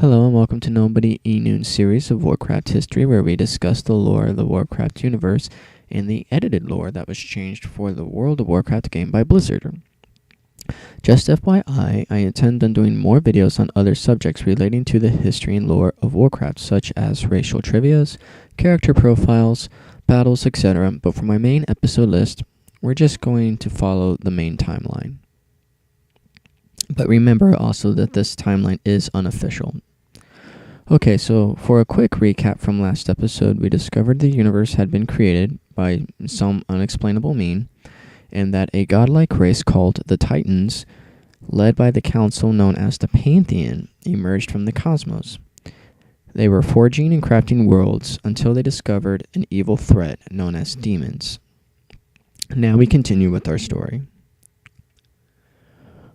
Hello and welcome to Nobody E-Noon series of Warcraft history, where we discuss the lore of the Warcraft universe and the edited lore that was changed for the World of Warcraft game by Blizzard. Just FYI, I intend on doing more videos on other subjects relating to the history and lore of Warcraft, such as racial trivias, character profiles, battles, etc. But for my main episode list, we're just going to follow the main timeline. But remember also that this timeline is unofficial. Okay, so for a quick recap from last episode, we discovered the universe had been created by some unexplainable mean, and that a godlike race called the Titans, led by the council known as the Pantheon, emerged from the cosmos. They were forging and crafting worlds until they discovered an evil threat known as demons. Now we continue with our story.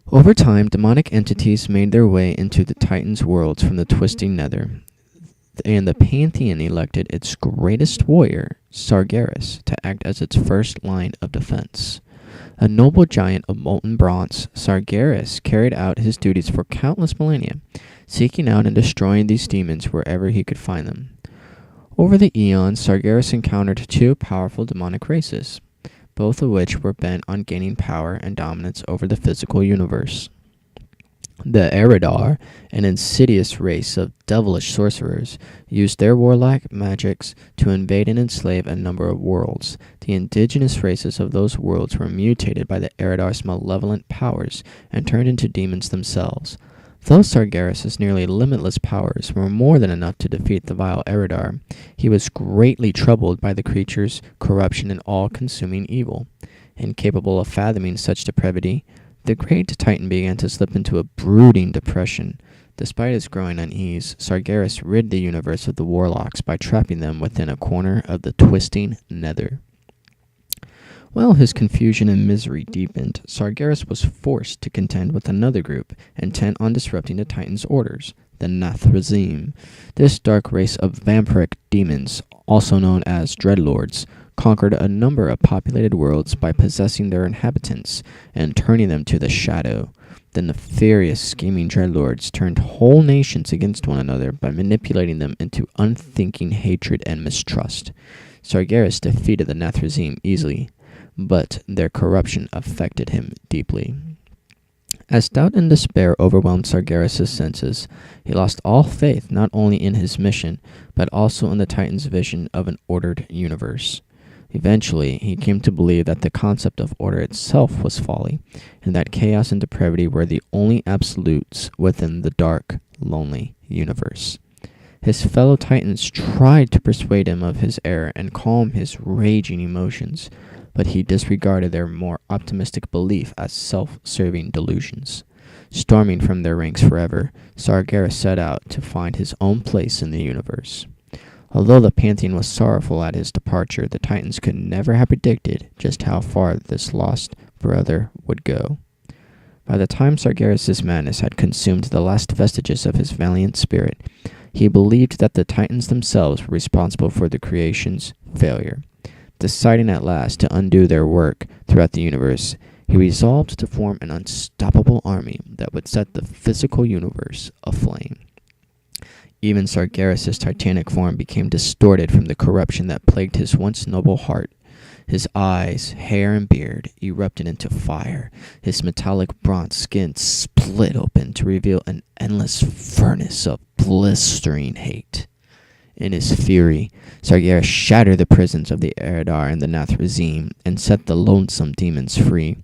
Over time, demonic entities made their way into the Titans' worlds from the twisting nether, and the Pantheon elected its greatest warrior, Sargeras, to act as its first line of defense. A noble giant of molten bronze, Sargeras carried out his duties for countless millennia, seeking out and destroying these demons wherever he could find them. Over the eons, Sargeras encountered two powerful demonic races, both of which were bent on gaining power and dominance over the physical universe. The Eridar, an insidious race of devilish sorcerers, used their warlike magics to invade and enslave a number of worlds. The indigenous races of those worlds were mutated by the Eridar's malevolent powers and turned into demons themselves. Though Sargeras' nearly limitless powers were more than enough to defeat the vile Eridar, he was greatly troubled by the creature's corruption and all-consuming evil. Incapable of fathoming such depravity, the great Titan began to slip into a brooding depression. Despite his growing unease, Sargeras rid the universe of the warlocks by trapping them within a corner of the twisting nether. While his confusion and misery deepened, Sargeras was forced to contend with another group, intent on disrupting the Titans' orders, the Nathrazim. This dark race of vampiric demons, also known as Dreadlords, conquered a number of populated worlds by possessing their inhabitants and turning them to the shadow. The nefarious, scheming Dreadlords turned whole nations against one another by manipulating them into unthinking hatred and mistrust. Sargeras defeated the Nathrazim easily, but their corruption affected him deeply. As doubt and despair overwhelmed Sargeras' senses, he lost all faith not only in his mission, but also in the Titan's vision of an ordered universe. Eventually, he came to believe that the concept of order itself was folly, and that chaos and depravity were the only absolutes within the dark, lonely universe. His fellow Titans tried to persuade him of his error and calm his raging emotions, but he disregarded their more optimistic belief as self-serving delusions. Storming from their ranks forever, Sargeras set out to find his own place in the universe. Although the Pantheon was sorrowful at his departure, the Titans could never have predicted just how far this lost brother would go. By the time Sargeras' madness had consumed the last vestiges of his valiant spirit, he believed that the Titans themselves were responsible for the creation's failure. Deciding at last to undo their work throughout the universe, he resolved to form an unstoppable army that would set the physical universe aflame. Even Sargeras' titanic form became distorted from the corruption that plagued his once noble heart. His eyes, hair, and beard erupted into fire. His metallic bronze skin split open to reveal an endless furnace of blistering hate. In his fury, Sargeras shattered the prisons of the Eridar and the Nathrazim and set the loathsome demons free.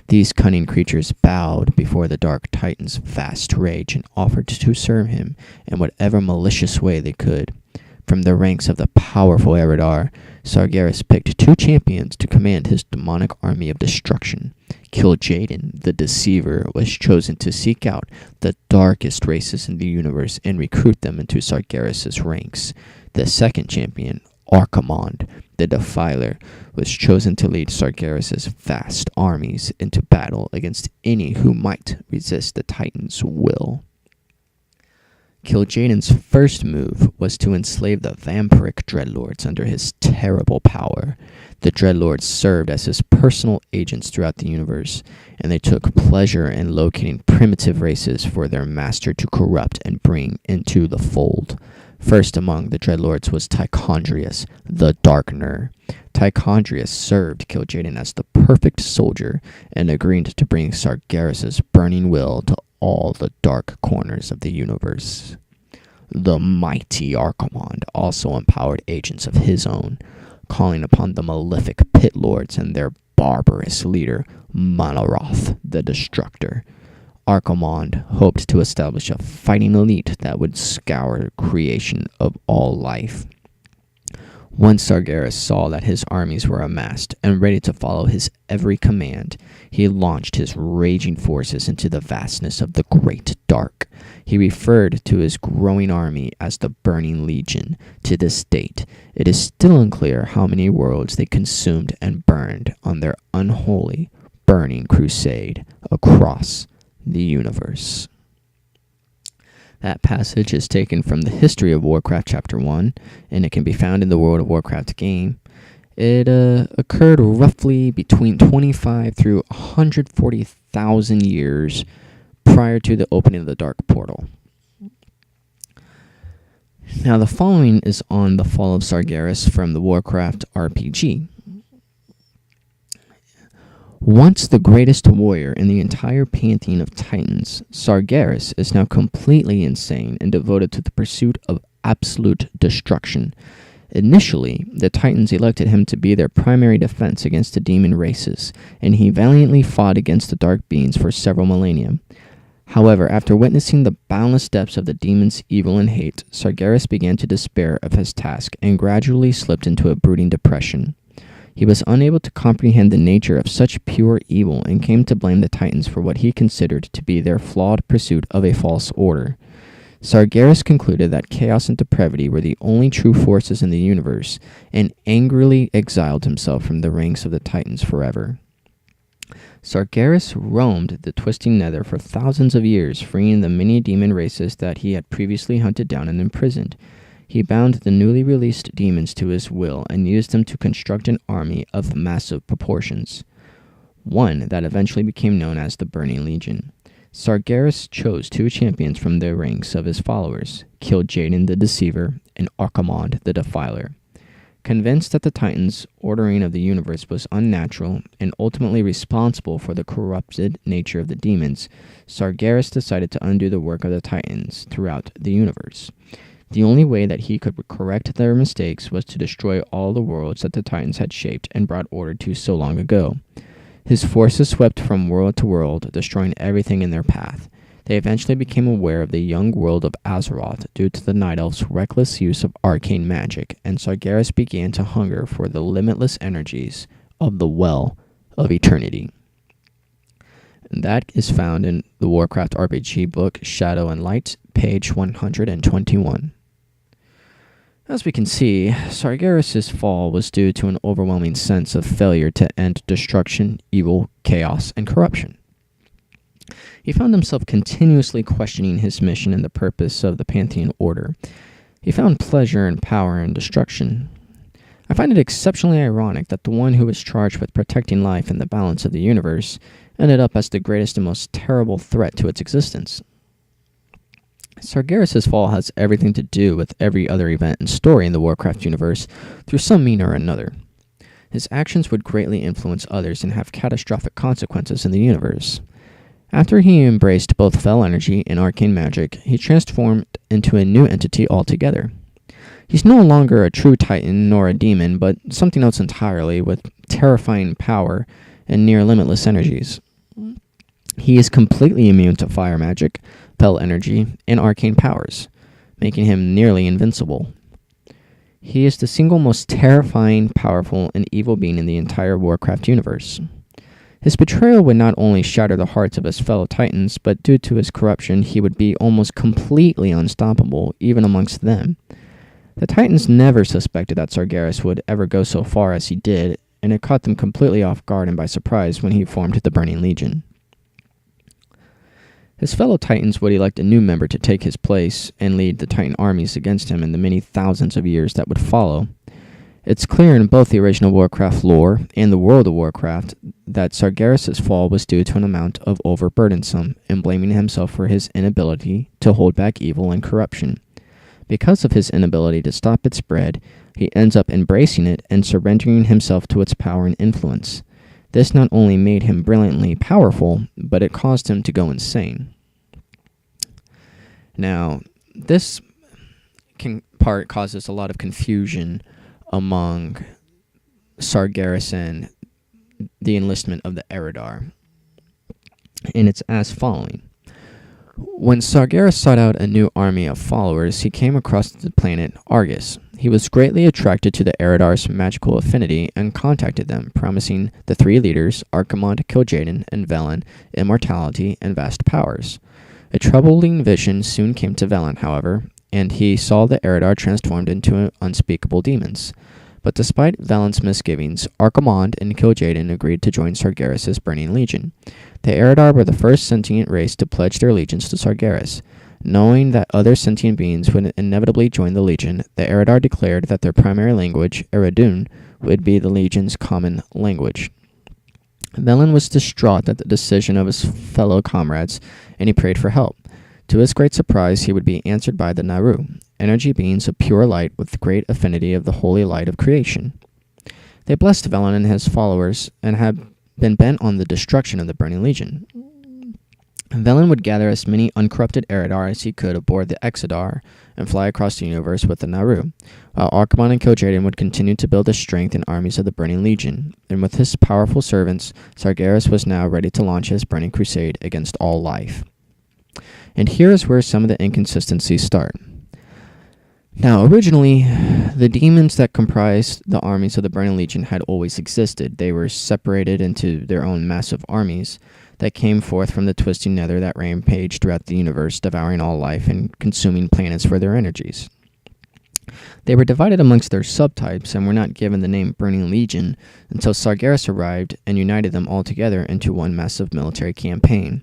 These cunning creatures bowed before the Dark Titan's vast rage and offered to serve him in whatever malicious way they could. From the ranks of the powerful Eridar, Sargeras picked two champions to command his demonic army of destruction. Kil'jaeden, the Deceiver, was chosen to seek out the darkest races in the universe and recruit them into Sargeras' ranks. The second champion, Archimonde, the Defiler, was chosen to lead Sargeras' vast armies into battle against any who might resist the Titan's will. Kil'jaeden's first move was to enslave the vampiric dreadlords under his terrible power. The dreadlords served as his personal agents throughout the universe, and they took pleasure in locating primitive races for their master to corrupt and bring into the fold. First among the dreadlords was Tichondrius, the Darkener. Tichondrius served Kil'jaeden as the perfect soldier and agreed to bring Sargeras' burning will to all the dark corners of the universe. The mighty Archimonde also empowered agents of his own, calling upon the malefic Pit Lords and their barbarous leader, Malaroth the Destructor. Archimonde hoped to establish a fighting elite that would scour the creation of all life. Once Sargeras saw that his armies were amassed and ready to follow his every command, he launched his raging forces into the vastness of the Great Dark. He referred to his growing army as the Burning Legion. To this date, it is still unclear how many worlds they consumed and burned on their unholy, burning crusade across the universe. That passage is taken from the History of Warcraft Chapter 1, and it can be found in the World of Warcraft game. It occurred roughly between 25 through 140,000 years prior to the opening of the Dark Portal. Now, the following is on the fall of Sargeras from the Warcraft RPG. Once the greatest warrior in the entire pantheon of Titans, Sargeras is now completely insane and devoted to the pursuit of absolute destruction. Initially, the Titans elected him to be their primary defense against the demon races, and he valiantly fought against the dark beings for several millennia. However, after witnessing the boundless depths of the demons' evil and hate, Sargeras began to despair of his task and gradually slipped into a brooding depression. He was unable to comprehend the nature of such pure evil and came to blame the Titans for what he considered to be their flawed pursuit of a false order. Sargeras concluded that chaos and depravity were the only true forces in the universe and angrily exiled himself from the ranks of the Titans forever. Sargeras roamed the twisting nether for thousands of years, freeing the many demon races that he had previously hunted down and imprisoned. He bound the newly released demons to his will and used them to construct an army of massive proportions, one that eventually became known as the Burning Legion. Sargeras chose two champions from the ranks of his followers, Kil'jaeden the Deceiver and Archimonde the Defiler. Convinced that the Titans' ordering of the universe was unnatural and ultimately responsible for the corrupted nature of the demons, Sargeras decided to undo the work of the Titans throughout the universe. The only way that he could correct their mistakes was to destroy all the worlds that the Titans had shaped and brought order to so long ago. His forces swept from world to world, destroying everything in their path. They eventually became aware of the young world of Azeroth due to the Night Elves' reckless use of arcane magic, and Sargeras began to hunger for the limitless energies of the Well of Eternity. And that is found in the Warcraft RPG book Shadow and Light, page 121. As we can see, Sargeras' fall was due to an overwhelming sense of failure to end destruction, evil, chaos, and corruption. He found himself continuously questioning his mission and the purpose of the Pantheon Order. He found pleasure and power in destruction. I find it exceptionally ironic that the one who was charged with protecting life and the balance of the universe ended up as the greatest and most terrible threat to its existence. Sargeras' fall has everything to do with every other event and story in the Warcraft universe through some mean or another. His actions would greatly influence others and have catastrophic consequences in the universe. After he embraced both Fel energy and arcane magic, he transformed into a new entity altogether. He's no longer a true Titan nor a demon, but something else entirely with terrifying power and near-limitless energies. He is completely immune to fire magic, Fel energy, and arcane powers, making him nearly invincible. He is the single most terrifying, powerful, and evil being in the entire Warcraft universe. His betrayal would not only shatter the hearts of his fellow Titans, but due to his corruption, he would be almost completely unstoppable, even amongst them. The Titans never suspected that Sargeras would ever go so far as he did, and it caught them completely off guard and by surprise when he formed the Burning Legion. His fellow Titans would elect a new member to take his place and lead the Titan armies against him in the many thousands of years that would follow. It's clear in both the original Warcraft lore and the world of Warcraft that Sargeras' fall was due to an amount of overburdensome and blaming himself for his inability to hold back evil and corruption. Because of his inability to stop its spread, he ends up embracing it and surrendering himself to its power and influence. This not only made him brilliantly powerful, but it caused him to go insane. Now, this part causes a lot of confusion among Sargeras and the enlistment of the Eridar. And it's as following. When Sargeras sought out a new army of followers, he came across the planet Argus. He was greatly attracted to the Eridar's magical affinity and contacted them, promising the three leaders, Archimonde, Kil'jaeden, and Velen, immortality and vast powers. A troubling vision soon came to Velen, however, and he saw the Eridar transformed into unspeakable demons. But despite Valen's misgivings, Archimonde and Kil'jaeden agreed to join Sargeras' Burning Legion. The Eridar were the first sentient race to pledge their allegiance to Sargeras. Knowing that other sentient beings would inevitably join the Legion, the Eridar declared that their primary language, Eredun, would be the Legion's common language. Velen was distraught at the decision of his fellow comrades, and he prayed for help. To his great surprise, he would be answered by the Naru, energy beings of pure light with great affinity of the holy light of creation. They blessed Velen and his followers, and had been bent on the destruction of the Burning Legion. Velen would gather as many uncorrupted Eridar as he could aboard the Exodar and fly across the universe with the Naru, while Archimonde and Kil'jaeden would continue to build the strength and armies of the Burning Legion, and with his powerful servants, Sargeras was now ready to launch his burning crusade against all life. And here is where some of the inconsistencies start. Now, originally, the demons that comprised the armies of the Burning Legion had always existed. They were separated into their own massive armies that came forth from the twisting nether that rampaged throughout the universe, devouring all life and consuming planets for their energies. They were divided amongst their subtypes and were not given the name Burning Legion until Sargeras arrived and united them all together into one massive military campaign.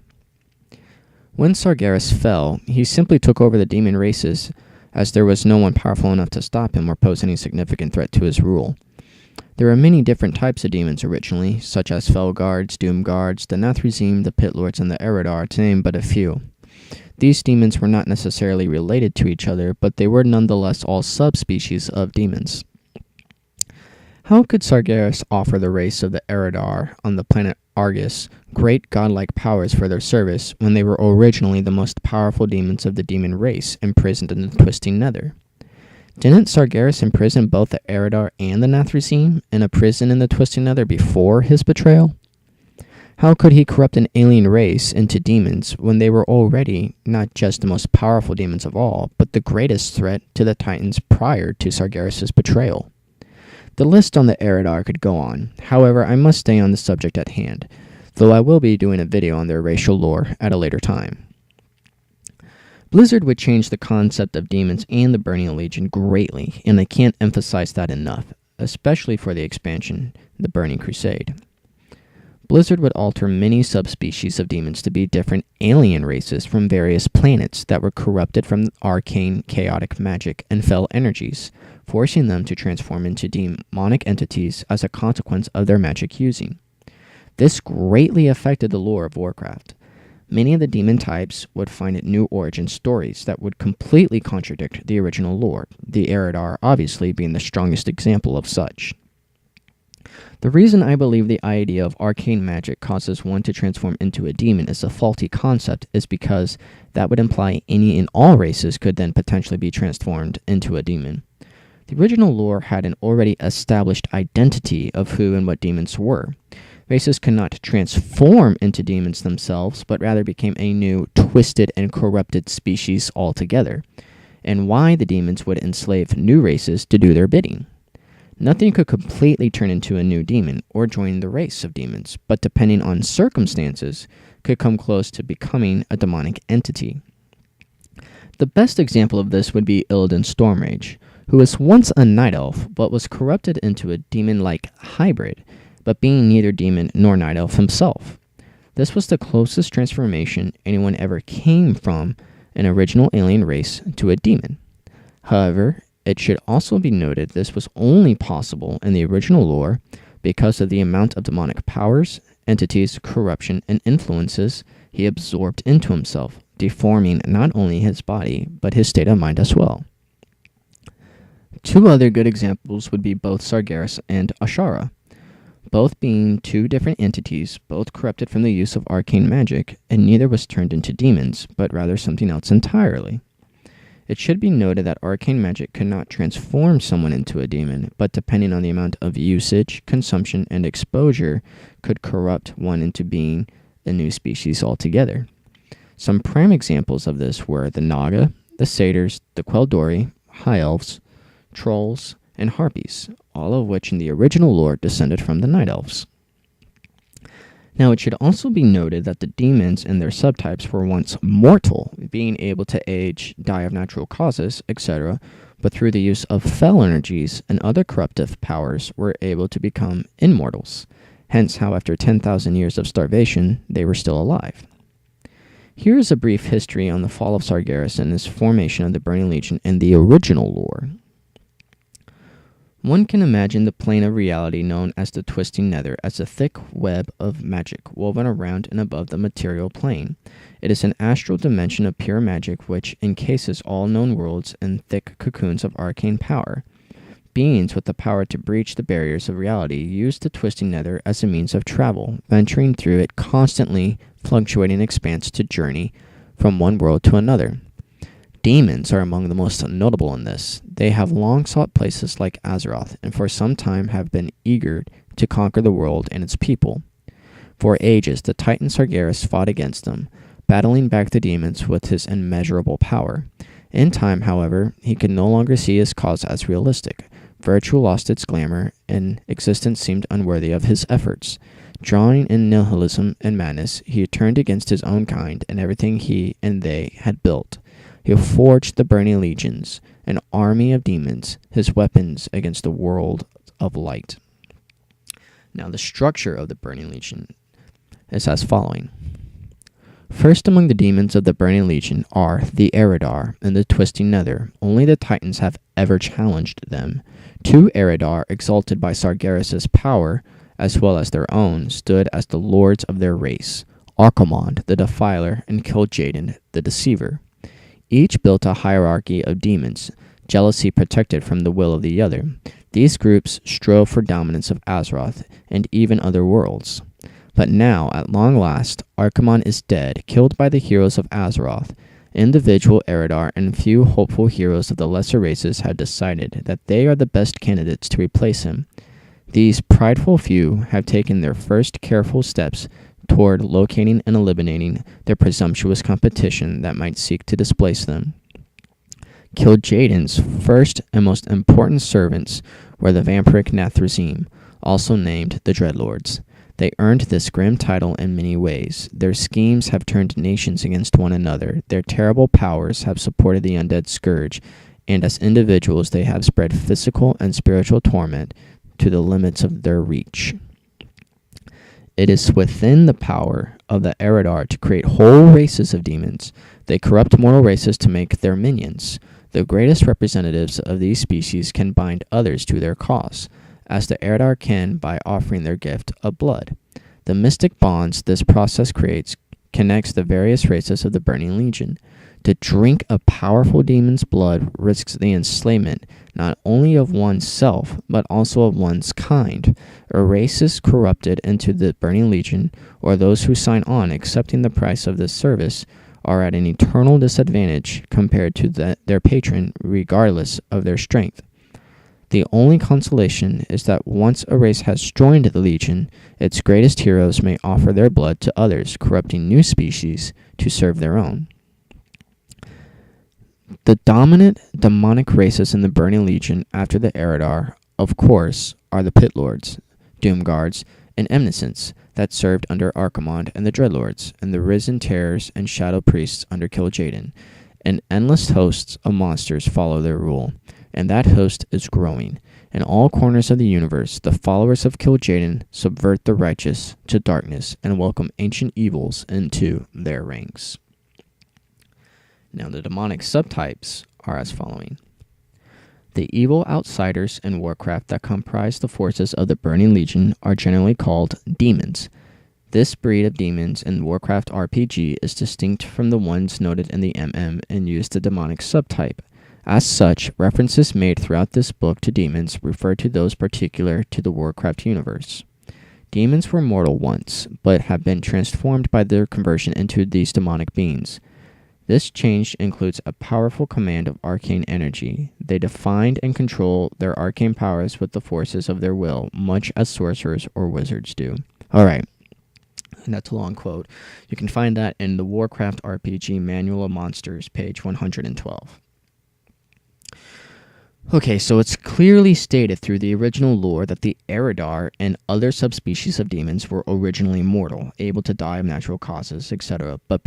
When Sargeras fell, he simply took over the demon races, as there was no one powerful enough to stop him or pose any significant threat to his rule. There were many different types of demons originally, such as Fel Guards, Doom Guards, the Nathrazim, the Pit Lords, and the Eridar, to name but a few. These demons were not necessarily related to each other, but they were nonetheless all subspecies of demons. How could Sargeras offer the race of the Eridar on the planet Argus great godlike powers for their service when they were originally the most powerful demons of the demon race imprisoned in the twisting nether? Didn't Sargeras imprison both the Eridar and the Nathrazim in a prison in the twisting nether before his betrayal? How could he corrupt an alien race into demons when they were already not just the most powerful demons of all, but the greatest threat to the Titans prior to Sargeras' betrayal? The list on the Eridar could go on. However, I must stay on the subject at hand, though I will be doing a video on their racial lore at a later time. Blizzard would change the concept of demons and the Burning Legion greatly, and I can't emphasize that enough, especially for the expansion, the Burning Crusade. Blizzard would alter many subspecies of demons to be different alien races from various planets that were corrupted from arcane, chaotic magic and fell energies, forcing them to transform into demonic entities as a consequence of their magic using. This greatly affected the lore of Warcraft. Many of the demon types would find new origin stories that would completely contradict the original lore, the Eridar obviously being the strongest example of such. The reason I believe the idea of arcane magic causes one to transform into a demon is a faulty concept is because that would imply any and all races could then potentially be transformed into a demon. The original lore had an already established identity of who and what demons were. Races could not transform into demons themselves, but rather became a new, twisted, and corrupted species altogether, and why the demons would enslave new races to do their bidding. Nothing could completely turn into a new demon or join the race of demons, but depending on circumstances, could come close to becoming a demonic entity. The best example of this would be Illidan Stormrage, who was once a night elf, but was corrupted into a demon-like hybrid, but being neither demon nor night elf himself. This was the closest transformation anyone ever came from an original alien race to a demon. However, it should also be noted this was only possible in the original lore because of the amount of demonic powers, entities, corruption, and influences he absorbed into himself, deforming not only his body, but his state of mind as well. Two other good examples would be both Sargeras and Ashara, both being two different entities, both corrupted from the use of arcane magic, and neither was turned into demons, but rather something else entirely. It should be noted that arcane magic could not transform someone into a demon, but depending on the amount of usage, consumption, and exposure, could corrupt one into being a new species altogether. Some prime examples of this were the Naga, the Satyrs, the Queldori, High Elves, Trolls, and Harpies, all of which in the original lore descended from the Night Elves. Now, it should also be noted that the demons and their subtypes were once mortal, being able to age, die of natural causes, etc., but through the use of fel energies and other corruptive powers were able to become immortals, hence how after 10,000 years of starvation, they were still alive. Here is a brief history on the fall of Sargeras and his formation of the Burning Legion in the original lore. One can imagine the plane of reality known as the Twisting Nether as a thick web of magic woven around and above the material plane. It is an astral dimension of pure magic which encases all known worlds in thick cocoons of arcane power. Beings with the power to breach the barriers of reality use the Twisting Nether as a means of travel, venturing through it constantly fluctuating expanse to journey from one world to another. Demons are among the most notable in this. They have long sought places like Azeroth, and for some time have been eager to conquer the world and its people. For ages, the Titan Sargeras fought against them, battling back the demons with his immeasurable power. In time, however, he could no longer see his cause as realistic. Virtue lost its glamour, and existence seemed unworthy of his efforts. Drawing in nihilism and madness, he turned against his own kind and everything he and they had built. He forged the Burning Legions, an army of demons, his weapons against the world of light. Now, the structure of the Burning Legion is as following. First among the demons of the Burning Legion are the Eridar and the Twisting Nether. Only the Titans have ever challenged them. Two Eridar, exalted by Sargeras' power, as well as their own, stood as the lords of their race, Archimonde, the Defiler, and Kil'jaeden, the Deceiver. Each built a hierarchy of demons, jealousy protected from the will of the other. These groups strove for dominance of Azeroth and even other worlds. But now, at long last, Archimonde is dead, killed by the heroes of Azeroth. Individual Eridar and few hopeful heroes of the lesser races have decided that they are the best candidates to replace him. These prideful few have taken their first careful steps toward locating and eliminating their presumptuous competition that might seek to displace them. Kil'jaeden's first and most important servants were the vampiric Nathrezim, also named the Dreadlords. They earned this grim title in many ways. Their schemes have turned nations against one another. Their terrible powers have supported the undead scourge, and as individuals they have spread physical and spiritual torment to the limits of their reach. It is within the power of the Eridar to create whole races of demons. They corrupt mortal races to make their minions. The greatest representatives of these species can bind others to their cause, as the Eridar can by offering their gift of blood. The mystic bonds this process creates connects the various races of the Burning Legion. To drink a powerful demon's blood risks the enslavement not only of oneself, but also of one's kind. A race is corrupted into the Burning Legion, or those who sign on accepting the price of this service are at an eternal disadvantage compared to their patron, regardless of their strength. The only consolation is that once a race has joined the Legion, its greatest heroes may offer their blood to others, corrupting new species to serve their own. The dominant demonic races in the Burning Legion after the Eridar, of course, are the Pit Lords, Doomguards, and Emniscents that served under Archimonde and the Dreadlords, and the Risen Terrors and Shadow Priests under Kil'jaeden. And endless hosts of monsters follow their rule. and that host is growing. In all corners of the universe, the followers of Kil'jaeden subvert the righteous to darkness and welcome ancient evils into their ranks. Now, the demonic subtypes are as following. The evil outsiders in Warcraft that comprise the forces of the Burning Legion are generally called demons. This breed of demons in Warcraft RPG is distinct from the ones noted in the MM and use the demonic subtype. As such, references made throughout this book to demons refer to those particular to the Warcraft universe. Demons were mortal once, but have been transformed by their conversion into these demonic beings. This change includes a powerful command of arcane energy. They defined and control their arcane powers with the forces of their will, much as sorcerers or wizards do. Alright, that's a long quote. You can find that in the Warcraft RPG Manual of Monsters, page 112. Okay, so it's clearly stated through the original lore that the Eridar and other subspecies of demons were originally mortal, able to die of natural causes, etc., but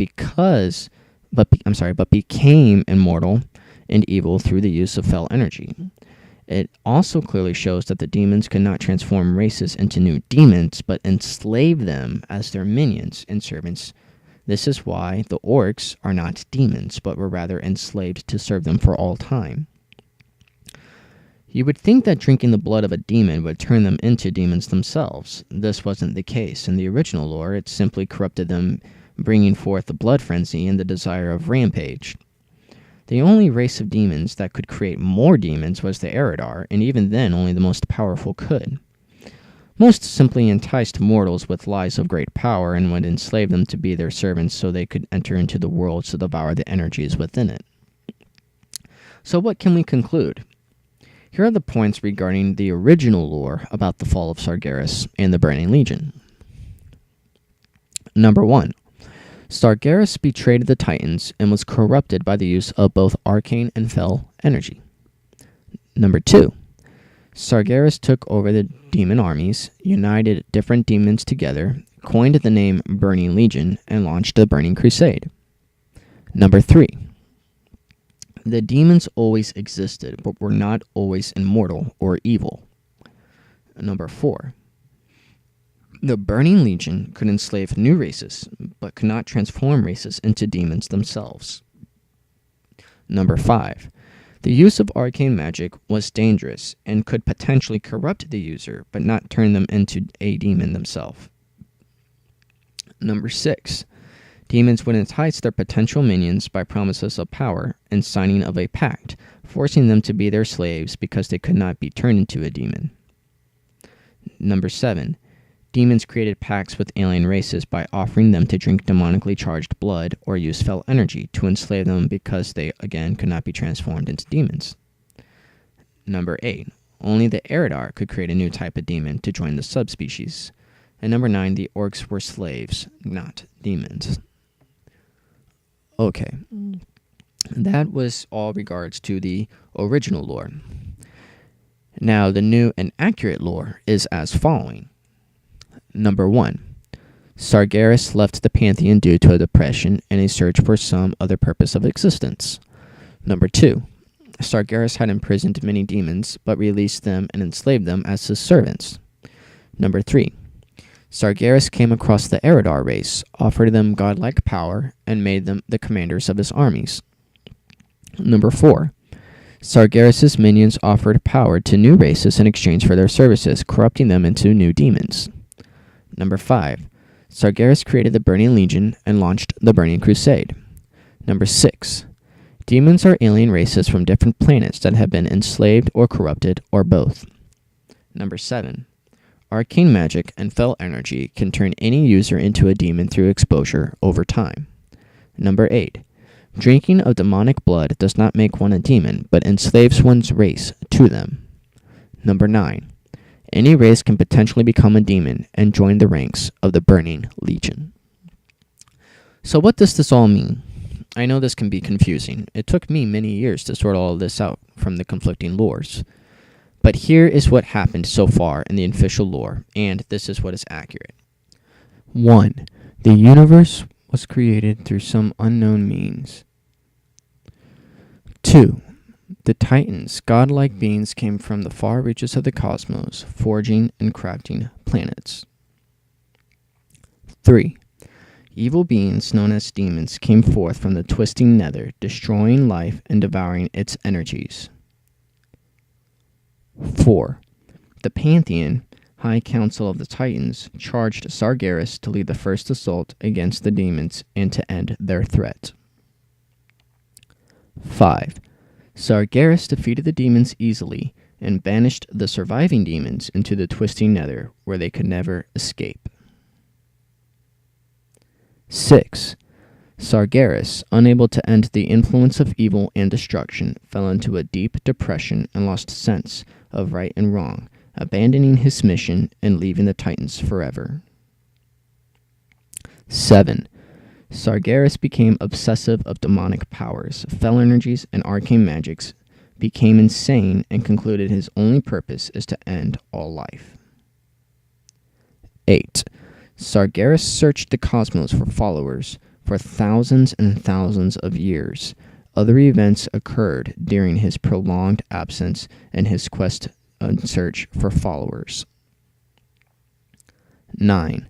became immortal and evil through the use of fell energy. It also clearly shows that the demons could not transform races into new demons, but enslave them as their minions and servants. This is why the orcs are not demons, but were rather enslaved to serve them for all time. You would think that drinking the blood of a demon would turn them into demons themselves. This wasn't the case. In the original lore, it simply corrupted them, bringing forth the blood frenzy and the desire of rampage. The only race of demons that could create more demons was the Eridar, and even then only the most powerful could. Most simply enticed mortals with lies of great power and would enslave them to be their servants so they could enter into the world to devour the energies within it. So what can we conclude? Here are the points regarding the original lore about the fall of Sargeras and the Burning Legion. Number 1. Sargeras betrayed the Titans and was corrupted by the use of both arcane and fell energy. Number 2. Sargeras took over the demon armies, united different demons together, coined the name Burning Legion, and launched the Burning Crusade. Number 3. The demons always existed, but were not always immortal or evil. Number 4. The Burning Legion could enslave new races, but could not transform races into demons themselves. Number 5. The use of arcane magic was dangerous and could potentially corrupt the user, but not turn them into a demon themselves. Number 6. Demons would entice their potential minions by promises of power and signing of a pact, forcing them to be their slaves because they could not be turned into a demon. Number 7. Demons created pacts with alien races by offering them to drink demonically charged blood or use fell energy to enslave them because they, again, could not be transformed into demons. Number 8. Only the Eridar could create a new type of demon to join the subspecies. And number 9. The orcs were slaves, not demons. Okay. That was all regards to the original lore. Now, the new and accurate lore is as following. Number 1. Sargeras left the Pantheon due to a depression and a search for some other purpose of existence. Number 2. Sargeras had imprisoned many demons, but released them and enslaved them as his servants. Number 3. Sargeras came across the Eridar race, offered them godlike power, and made them the commanders of his armies. Number 4. Sargeras' minions offered power to new races in exchange for their services, corrupting them into new demons. Number 5. Sargeras created the Burning Legion and launched the Burning Crusade. Number 6. Demons are alien races from different planets that have been enslaved or corrupted, or both. Number 7. Arcane magic and fell energy can turn any user into a demon through exposure over time. Number 8. Drinking of demonic blood does not make one a demon, but enslaves one's race to them. Number 9. Any race can potentially become a demon and join the ranks of the Burning Legion. So what does this all mean? I know this can be confusing. It took me many years to sort all of this out from the conflicting lores. But here is what happened so far in the official lore, and this is what is accurate. 1. The universe was created through some unknown means. 2. The Titans, godlike beings, came from the far reaches of the cosmos, forging and crafting planets. 3. Evil beings known as demons came forth from the twisting nether, destroying life and devouring its energies. 4. The Pantheon, High Council of the Titans, charged Sargeras to lead the first assault against the demons and to end their threat. 5. Sargeras defeated the demons easily and banished the surviving demons into the twisting nether, where they could never escape. 6. Sargeras, unable to end the influence of evil and destruction, fell into a deep depression and lost sense of right and wrong, abandoning his mission and leaving the Titans forever. 7. Sargeras became obsessive of demonic powers, fell energies, and arcane magics, became insane, and concluded his only purpose is to end all life. 8. Sargeras searched the cosmos for followers for thousands and thousands of years. Other events occurred during his prolonged absence and his quest and search for followers. 9.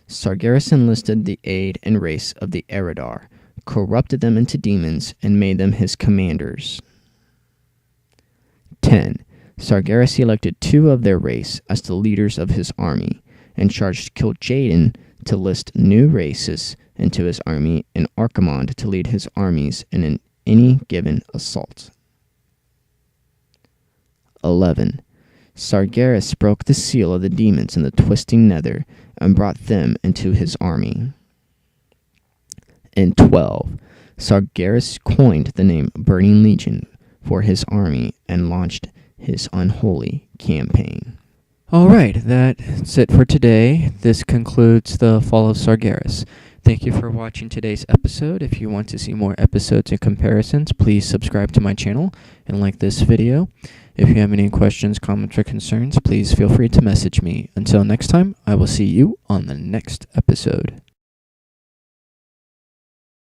Sargeras enlisted the aid and race of the Eridar, corrupted them into demons, and made them his commanders. 10. Sargeras elected 2 of their race as the leaders of his army, and charged Kil'jaeden to list new races into his army, and Archimonde to lead his armies in any given assault. 11. Sargeras broke the seal of the demons in the twisting nether and brought them into his army. And 12. Sargeras coined the name Burning Legion for his army and launched his unholy campaign. Alright, that's it for today. This concludes the Fall of Sargeras. Thank you for watching today's episode. If you want to see more episodes and comparisons, please subscribe to my channel and like this video. If you have any questions, comments, or concerns, please feel free to message me. Until next time, I will see you on the next episode.